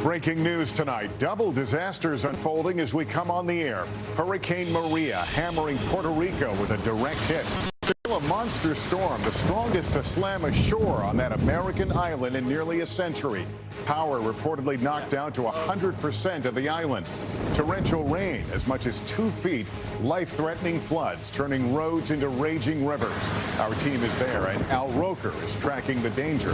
Breaking news tonight. Double disasters unfolding as we come on the air. Hurricane Maria hammering Puerto Rico with a direct hit. Still a monster storm, the strongest to slam ashore on that American island in nearly a century. Power reportedly knocked down to 100% of the island. Torrential rain, as much as 2 feet, life-threatening floods, turning roads into raging rivers. Our team is there, and Al Roker is tracking the danger.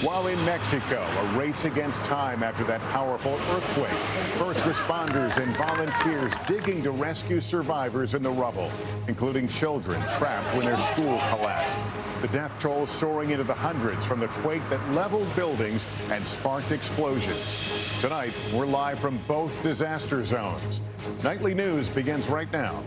While in Mexico, a race against time after that powerful earthquake. First responders and volunteers digging to rescue survivors in the rubble, including children trapped when their school collapsed. The death toll soaring into the hundreds from the quake that leveled buildings and sparked explosions. Tonight, we're live from both disaster zones. Nightly News begins right now.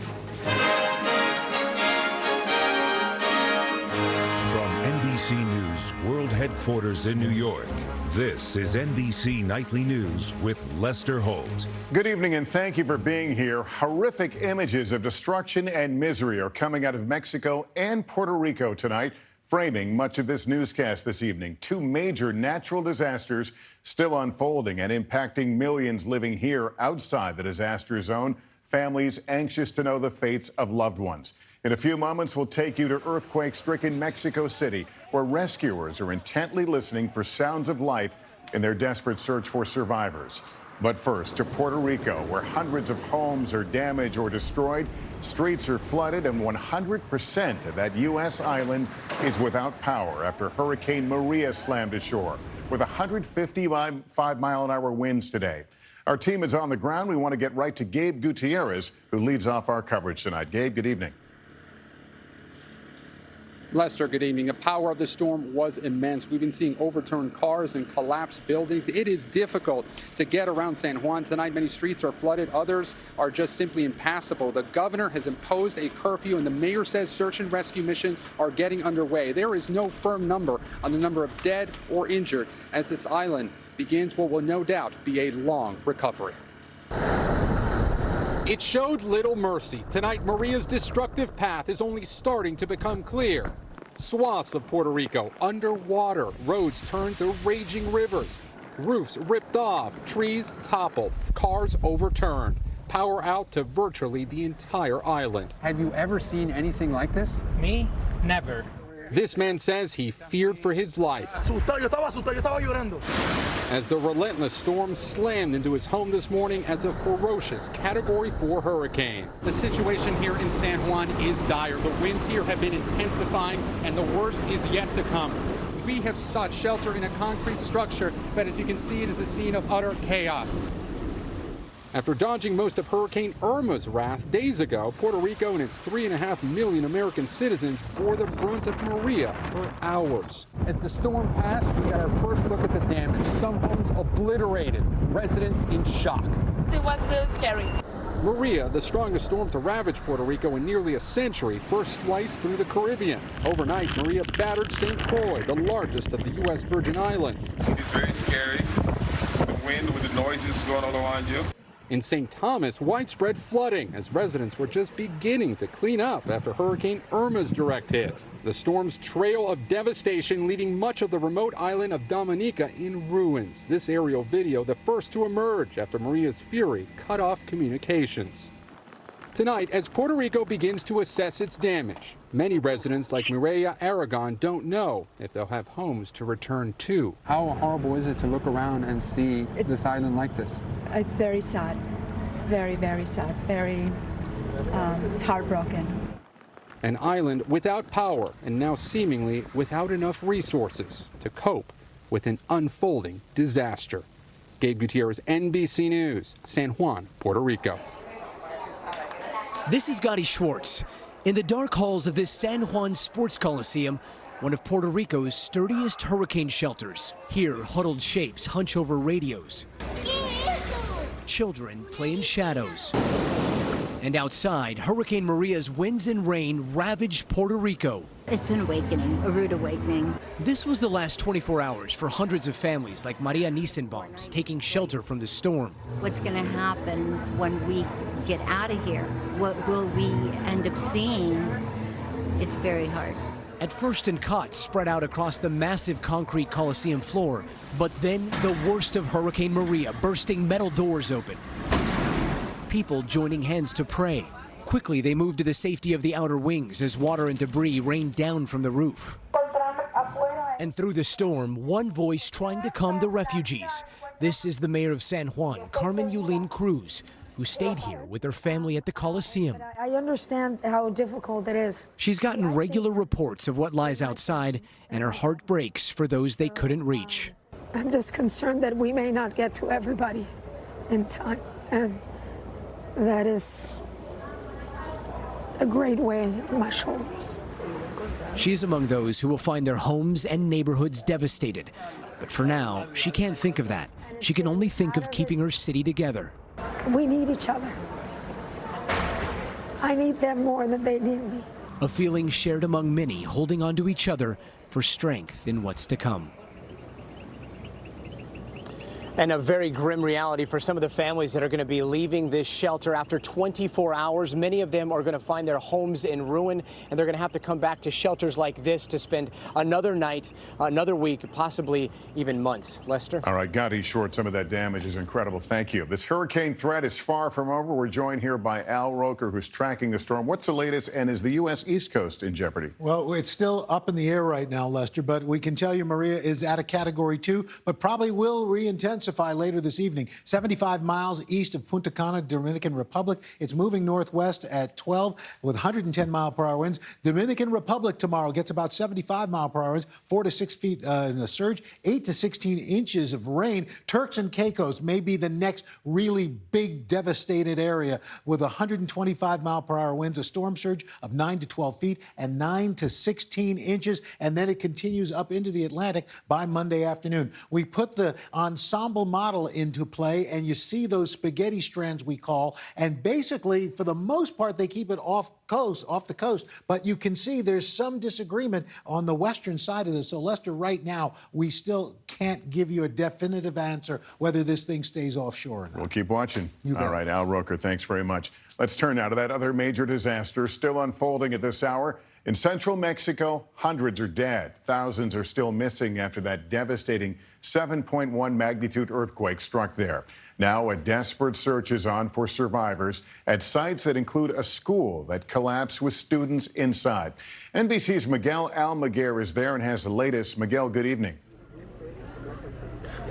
From NBC News World Headquarters in New York, this is NBC Nightly News with Lester Holt. Good evening and thank you for being here. Horrific images of destruction and misery are coming out of Mexico and Puerto Rico tonight, framing much of this newscast this evening. 2 major natural disasters still unfolding and impacting millions living here outside the disaster zone, families anxious to know the fates of loved ones. In a few moments, we'll take you to earthquake-stricken Mexico City, where rescuers are intently listening for sounds of life in their desperate search for survivors. But first, to Puerto Rico, where hundreds of homes are damaged or destroyed, streets are flooded, and 100% of that U.S. island is without power after Hurricane Maria slammed ashore with 155-mile-an-hour winds today. Our team is on the ground. We want to get right to Gabe Gutierrez, who leads off our coverage tonight. Gabe, good evening. Lester, good evening. The power of the storm was immense. We've been seeing overturned cars and collapsed buildings. It is difficult to get around San Juan tonight. Many streets are flooded. Others are just simply impassable. The governor has imposed a curfew, and the mayor says search and rescue missions are getting underway. There is no firm number on the number of dead or injured as this island begins what will no doubt be a long recovery. It showed little mercy. Tonight, Maria's destructive path is only starting to become clear. Swaths of Puerto Rico underwater, roads turned to raging rivers, roofs ripped off, trees toppled, cars overturned, power out to virtually the entire island. Have you ever seen anything like this? Me? Never. This man says he feared for his life as the relentless storm slammed into his home this morning as a ferocious Category 4 hurricane. The situation here in San Juan is dire. The winds here have been intensifying, and the worst is yet to come. We have sought shelter in a concrete structure, but as you can see, it is a scene of utter chaos. After dodging most of Hurricane Irma's wrath days ago, Puerto Rico and its 3.5 million American citizens bore the brunt of Maria for hours. As the storm passed, we got our first look at the damage. Some homes obliterated, residents in shock. It was really scary. Maria, the strongest storm to ravage Puerto Rico in nearly a century, first sliced through the Caribbean. Overnight, Maria battered St. Croix, the largest of the U.S. Virgin Islands. It's very scary, the wind with the noises going all around you. In St. Thomas, widespread flooding as residents were just beginning to clean up after Hurricane Irma's direct hit. The storm's trail of devastation leaving much of the remote island of Dominica in ruins. This aerial video, the first to emerge after Maria's fury cut off communications. Tonight, as Puerto Rico begins to assess its damage, many residents like Mireya Aragon don't know if they'll have homes to return to. How horrible is it to look around and see this island like this? It's very sad. It's very, very sad. Very heartbroken. An island without power and now seemingly without enough resources to cope with an unfolding disaster. Gabe Gutierrez, NBC News, San Juan, Puerto Rico. This is Gotti Schwartz. In the dark halls of this San Juan Sports Coliseum, one of Puerto Rico's sturdiest hurricane shelters. Here, huddled shapes hunch over radios. Children play in shadows. And outside, Hurricane Maria's winds and rain ravaged Puerto Rico. It's an awakening, a rude awakening. This was the last 24 hours for hundreds of families like Maria Nissenbaum's taking shelter from the storm. What's going to happen when we get out of here? What will we end up seeing? It's very hard. At first in cots spread out across the massive concrete Coliseum floor, but then the worst of Hurricane Maria, bursting metal doors open. People joining hands to pray. Quickly, they moved to the safety of the outer wings as water and debris rained down from the roof. And through the storm, one voice trying to calm the refugees. This is the mayor of San Juan, Carmen Yulín Cruz, who stayed here with her family at the Coliseum. I understand how difficult it is. She's gotten regular reports of what lies outside, and her heart breaks for those they couldn't reach. I'm just concerned that we may not get to everybody in time, and that is a great weight on my shoulders. She's among those who will find their homes and neighborhoods devastated. But for now, she can't think of that. She can only think of keeping her city together. We need each other. I need them more than they need me. A feeling shared among many holding on to each other for strength in what's to come. And a very grim reality for some of the families that are going to be leaving this shelter after 24 hours. Many of them are going to find their homes in ruin, and they're going to have to come back to shelters like this to spend another night, another week, possibly even months. Lester? All right, Gadi Schwartz, some of that damage is incredible. Thank you. This hurricane threat is far from over. We're joined here by Al Roker, who's tracking the storm. What's the latest, and is the U.S. East Coast in jeopardy? Well, it's still up in the air right now, Lester, but we can tell you Maria is at a Category 2, but probably will re-intensify later this evening. 75 miles east of Punta Cana, Dominican Republic. It's moving northwest at 12 with 110-mile-per-hour winds. Dominican Republic tomorrow gets about 75-mile-per-hour winds, 4 to 6 feet in a surge, 8 to 16 inches of rain. Turks and Caicos may be the next really big, devastated area with 125-mile-per-hour winds, a storm surge of 9 to 12 feet, and 9 to 16 inches, and then it continues up into the Atlantic by Monday afternoon. We put the ensemble model into play, and you see those spaghetti strands we call, and basically, for the most part, they keep it off the coast, but you can see there's some disagreement on the western side of this. So, Lester, right now, we still can't give you a definitive answer whether this thing stays offshore or not. We'll keep watching. You bet. All right, Al Roker, thanks very much. Let's turn now to that other major disaster still unfolding at this hour. In central Mexico, hundreds are dead. Thousands are still missing after that devastating 7.1 magnitude earthquake struck there. Now a desperate search is on for survivors at sites that include a school that collapsed with students inside. NBC's Miguel Almaguer is there and has the latest. Miguel, good evening.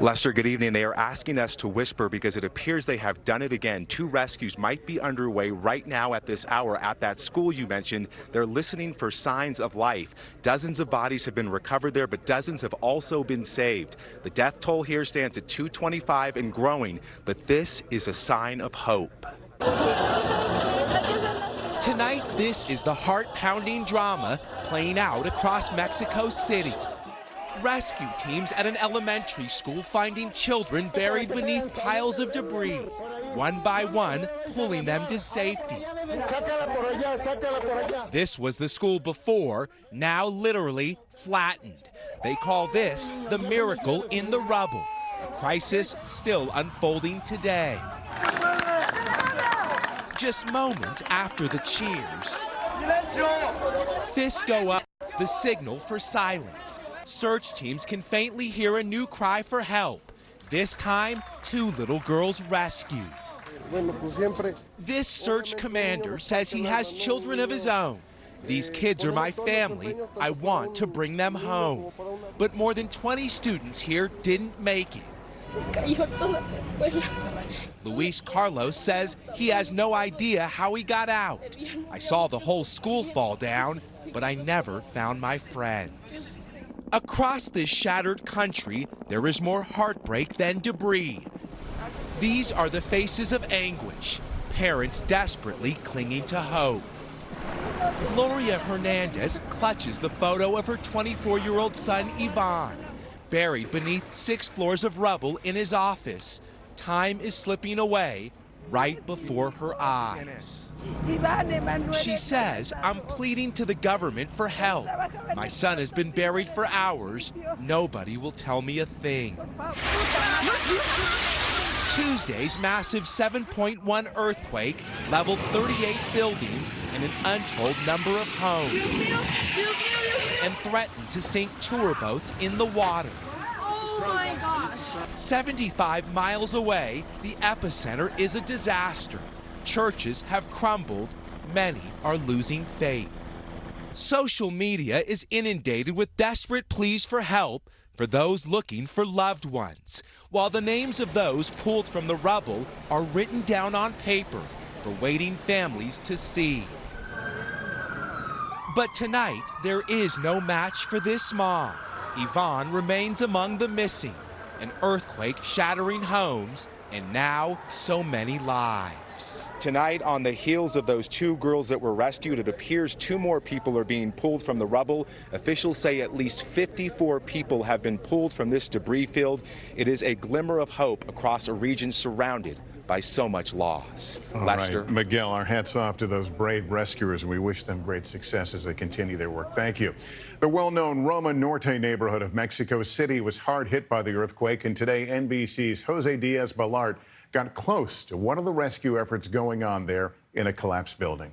Lester, good evening. They are asking us to whisper because it appears they have done it again. 2 rescues might be underway right now at this hour at that school you mentioned. They're listening for signs of life. Dozens of bodies have been recovered there, but dozens have also been saved. The death toll here stands at 225 and growing, but this is a sign of hope. Tonight, this is the heart-pounding drama playing out across Mexico City. Rescue teams at an elementary school finding children buried beneath piles of debris, one by one pulling them to safety. This was the school before, now literally flattened. They call this the miracle in the rubble, a crisis still unfolding today. Just moments after the cheers, fists go up, the signal for silence. Search teams can faintly hear a new cry for help. This time, 2 little girls rescued. This search commander says he has children of his own. These kids are my family. I want to bring them home. But more than 20 students here didn't make it. Luis Carlos says he has no idea how he got out. I saw the whole school fall down, but I never found my friends. Across this shattered country, there is more heartbreak than debris. These are the faces of anguish, parents desperately clinging to hope. Gloria Hernandez clutches the photo of her 24-year-old son, Ivan, buried beneath 6 floors of rubble in his office. Time is slipping away right before her eyes. She says, I'm pleading to the government for help. My son has been buried for hours. Nobody will tell me a thing. Tuesday's massive 7.1 earthquake leveled 38 buildings and an untold number of homes. and threatened to sink tour boats in the water. Oh my gosh. 75 miles away, the epicenter is a disaster. Churches have crumbled. Many are losing faith. Social media is inundated with desperate pleas for help for those looking for loved ones, while the names of those pulled from the rubble are written down on paper for waiting families to see. But tonight, there is no match for this mom. Yvonne remains among the missing, an earthquake shattering homes, and now so many lives. Tonight, on the heels of those 2 girls that were rescued, it appears 2 more people are being pulled from the rubble. Officials say at least 54 people have been pulled from this debris field. It is a glimmer of hope across a region surrounded by so much loss. All Lester. right, Miguel, our hats off to those brave rescuers, and we wish them great success as they continue their work. Thank you. The well-known Roma Norte neighborhood of Mexico City was hard hit by the earthquake, and today NBC's Jose Diaz-Balart got close to one of the rescue efforts going on there in a collapsed building.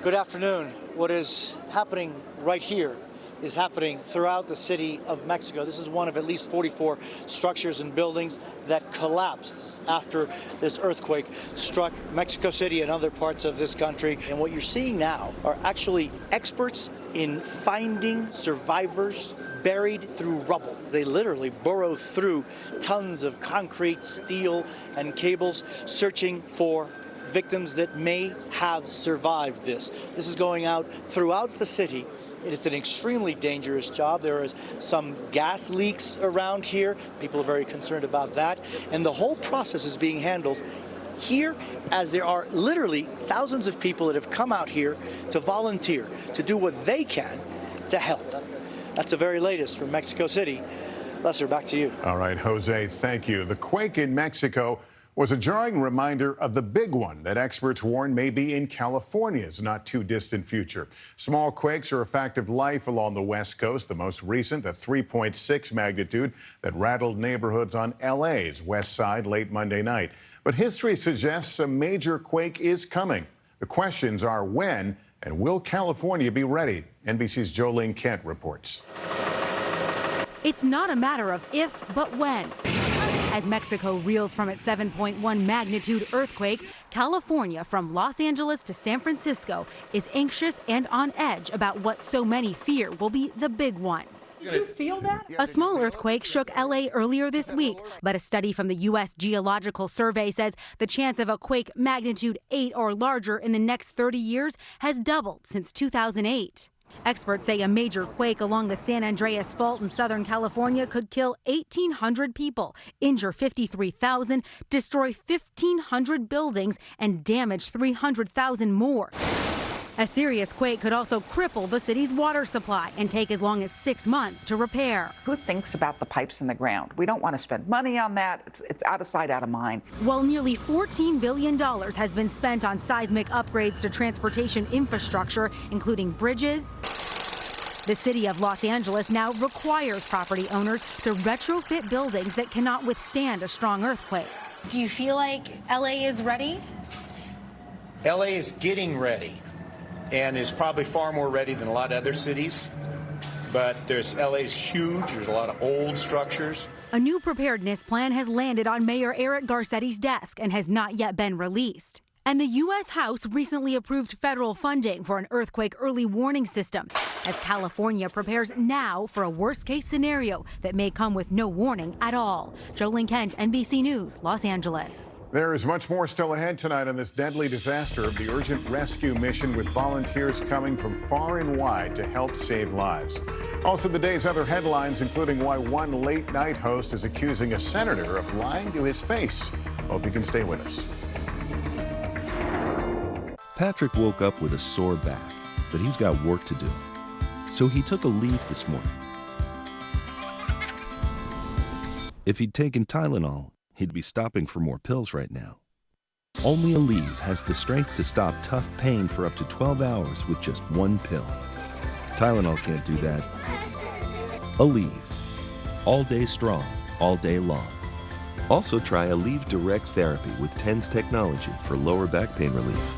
Good afternoon. What is happening right here is happening throughout the city of Mexico. This is one of at least 44 structures and buildings that collapsed after this earthquake struck Mexico City and other parts of this country. And what you're seeing now are actually experts in finding survivors buried through rubble. They literally burrow through tons of concrete, steel, and cables, searching for victims that may have survived this. This is going out throughout the city. It is an extremely dangerous job. There is some gas leaks around here. People are very concerned about that. And the whole process is being handled here as there are literally thousands of people that have come out here to volunteer, to do what they can to help. That's the very latest from Mexico City. Lester, back to you. All right, Jose, thank you. The quake in Mexico was a jarring reminder of the big one that experts warn may be in California's not too distant future. Small quakes are a fact of life along the West Coast. The most recent, a 3.6 magnitude that rattled neighborhoods on LA's west side late Monday night. But history suggests a major quake is coming. The questions are when and will California be ready? NBC's Jolene Kent reports. It's not a matter of if, but when. As Mexico reels from its 7.1 magnitude earthquake, California, from Los Angeles to San Francisco, is anxious and on edge about what so many fear will be the big one. Did you feel that? A small earthquake shook LA earlier this week, but a study from the U.S. Geological Survey says the chance of a quake magnitude 8 or larger in the next 30 years has doubled since 2008. Experts say a major quake along the San Andreas Fault in Southern California could kill 1,800 people, injure 53,000, destroy 1,500 buildings, and damage 300,000 more. A serious quake could also cripple the city's water supply and take as long as 6 months to repair. Who thinks about the pipes in the ground? We don't want to spend money on that. It's out of sight, out of mind. While nearly $14 billion has been spent on seismic upgrades to transportation infrastructure, including bridges, the city of Los Angeles now requires property owners to retrofit buildings that cannot withstand a strong earthquake. Do you feel like LA is ready? LA is getting ready and is probably far more ready than a lot of other cities. But LA's huge. There's a lot of old structures. A new preparedness plan has landed on Mayor Eric Garcetti's desk and has not yet been released. And the U.S. House recently approved federal funding for an earthquake early warning system as California prepares now for a worst-case scenario that may come with no warning at all. Jolene Kent, NBC News, Los Angeles. There is much more still ahead tonight on this deadly disaster of the urgent rescue mission, with volunteers coming from far and wide to help save lives. Also, the day's other headlines, including why one late-night host is accusing a senator of lying to his face. Hope you can stay with us. Patrick woke up with a sore back, but he's got work to do. So he took a leave this morning. If he'd taken Tylenol, he'd be stopping for more pills right now. Only Aleve has the strength to stop tough pain for up to 12 hours with just one pill. Tylenol can't do that. Aleve. All day strong, all day long. Also try Aleve Direct Therapy with TENS technology for lower back pain relief.